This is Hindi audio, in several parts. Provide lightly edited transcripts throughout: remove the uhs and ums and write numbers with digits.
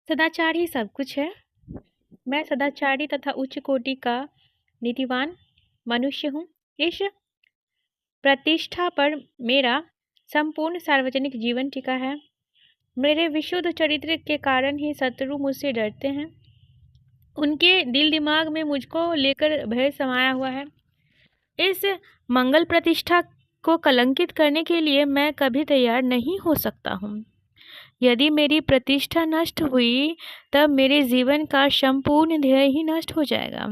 सदाचार ही सब कुछ है। मैं सदाचारी तथा उच्च कोटि का नीतिवान मनुष्य हूँ। इस प्रतिष्ठा पर मेरा संपूर्ण सार्वजनिक जीवन टिका है। मेरे विशुद्ध चरित्र के कारण ही शत्रु मुझसे डरते हैं। उनके दिल दिमाग में मुझको लेकर भय समाया हुआ है। इस मंगल प्रतिष्ठा को कलंकित करने के लिए मैं कभी तैयार नहीं हो सकता हूँ। यदि मेरी प्रतिष्ठा नष्ट हुई तब मेरे जीवन का संपूर्ण ध्येय ही नष्ट हो जाएगा।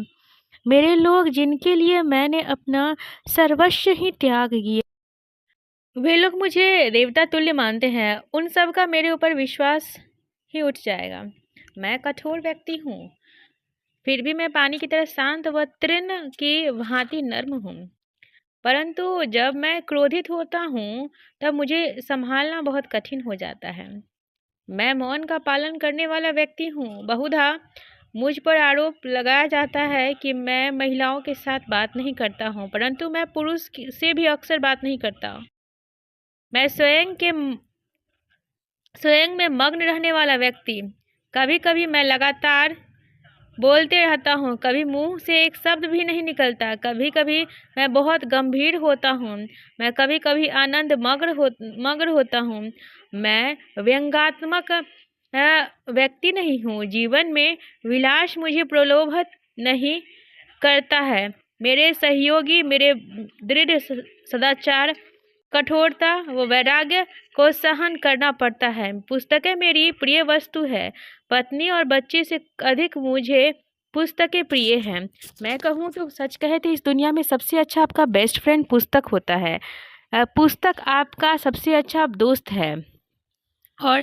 मेरे लोग, जिनके लिए मैंने अपना सर्वस्व ही त्याग किया, वे लोग मुझे देवता तुल्य मानते हैं। उन सब का मेरे ऊपर विश्वास ही उठ जाएगा। मैं कठोर व्यक्ति हूँ, फिर भी मैं पानी की तरह शांत व तृण की भांति नर्म हूँ। परंतु जब मैं क्रोधित होता हूँ तब मुझे संभालना बहुत कठिन हो जाता है। मैं मौन का पालन करने वाला व्यक्ति हूँ। बहुधा मुझ पर आरोप लगाया जाता है कि मैं महिलाओं के साथ बात नहीं करता हूँ, परंतु मैं पुरुष से भी अक्सर बात नहीं करता। मैं स्वयं में मग्न रहने वाला व्यक्ति। कभी कभी मैं लगातार बोलते रहता हूँ, कभी मुंह से एक शब्द भी नहीं निकलता। कभी कभी मैं बहुत गंभीर होता हूँ। मैं कभी कभी आनंद मग्न होता हूँ। मैं व्यंग्यात्मक व्यक्ति नहीं हूँ। जीवन में विलास मुझे प्रलोभित नहीं करता है। मेरे सहयोगी मेरे दृढ़ सदाचार, कठोरता व वैराग्य को सहन करना पड़ता है। पुस्तकें मेरी प्रिय वस्तु है। पत्नी और बच्चे से अधिक मुझे पुस्तकें प्रिय हैं। मैं कहूँ तो सच कहे तो इस दुनिया में सबसे अच्छा आपका बेस्ट फ्रेंड पुस्तक होता है। पुस्तक आपका सबसे अच्छा दोस्त है। और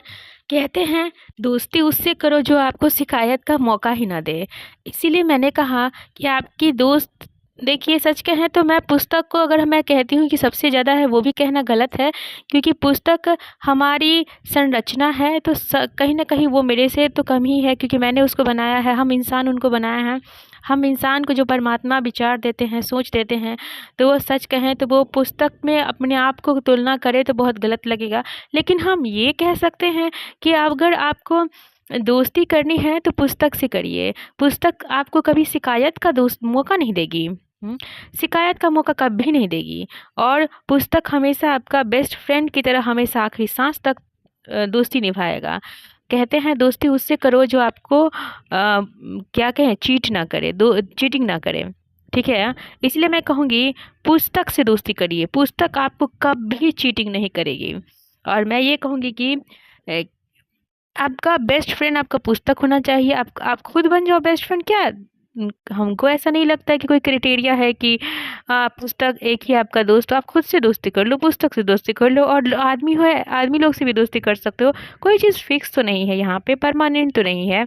कहते हैं दोस्ती उससे करो जो आपको शिकायत का मौका ही ना दे। इसीलिए मैंने कहा कि आपकी दोस्त, देखिए सच कहें तो मैं पुस्तक को अगर मैं कहती हूँ कि सबसे ज़्यादा है, वो भी कहना गलत है, क्योंकि पुस्तक हमारी संरचना है तो कहीं ना कहीं वो मेरे से तो कम ही है, क्योंकि मैंने उसको बनाया है। हम इंसान उनको बनाया है। हम इंसान को जो परमात्मा विचार देते हैं, सोच देते हैं, तो वो सच कहें तो वो पुस्तक में अपने आप को तुलना करे तो बहुत गलत लगेगा। लेकिन हम ये कह सकते हैं कि अगर आपको दोस्ती करनी है तो पुस्तक से करिए। पुस्तक आपको कभी शिकायत का मौका नहीं देगी। शिकायत का मौका कभी नहीं देगी। और पुस्तक हमेशा आपका बेस्ट फ्रेंड की तरह हमेशा आखिरी सांस तक दोस्ती निभाएगा। कहते हैं दोस्ती उससे करो जो आपको क्या कहें, चीट ना करे, चीटिंग ना करे। ठीक है, इसलिए मैं कहूँगी पुस्तक से दोस्ती करिए। पुस्तक आपको कभी चीटिंग नहीं करेगी। और मैं ये कहूँगी कि आपका बेस्ट फ्रेंड आपका पुस्तक होना चाहिए। आप खुद बन जाओ बेस्ट फ्रेंड। क्या हमको ऐसा नहीं लगता है कि कोई क्राइटेरिया है कि पुस्तक एक ही आपका दोस्त हो। आप खुद से दोस्ती कर लो, पुस्तक से दोस्ती कर लो, और आदमी लोग से भी दोस्ती कर सकते हो। कोई चीज़ फिक्स तो नहीं है, यहाँ पे परमानेंट तो नहीं है।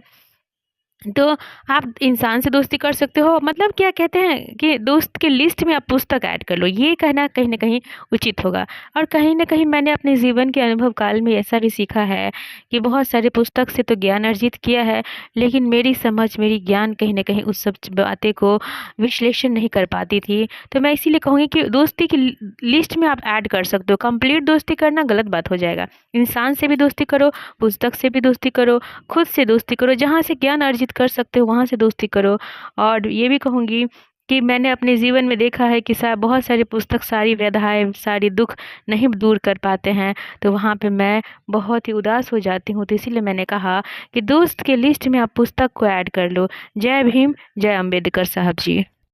तो आप इंसान से दोस्ती कर सकते हो। मतलब क्या कहते हैं कि दोस्त के लिस्ट में आप पुस्तक ऐड कर लो, ये कहना कहीं ना कहीं उचित होगा। और कहीं ना कहीं मैंने अपने जीवन के अनुभव काल में ऐसा भी सीखा है कि बहुत सारे पुस्तक से तो ज्ञान अर्जित किया है, लेकिन मेरी समझ, मेरी ज्ञान कहीं ना कहीं उस सब बातें को विश्लेषण नहीं कर पाती थी। तो मैं इसीलिए कहूँगी कि दोस्ती की लिस्ट में आप ऐड कर सकते हो। कंप्लीट दोस्ती करना गलत बात हो जाएगा। इंसान से भी दोस्ती करो, पुस्तक से भी दोस्ती करो, खुद से दोस्ती करो, जहाँ से ज्ञान अर्जित कर सकते हो वहाँ से दोस्ती करो। और ये भी कहूँगी कि मैंने अपने जीवन में देखा है कि बहुत सारी पुस्तक सारी व्यथाएं, सारी दुख नहीं दूर कर पाते हैं, तो वहाँ पे मैं बहुत ही उदास हो जाती हूँ। तो इसीलिए मैंने कहा कि दोस्त के लिस्ट में आप पुस्तक को ऐड कर लो। जय भीम, जय अम्बेडकर साहब जी।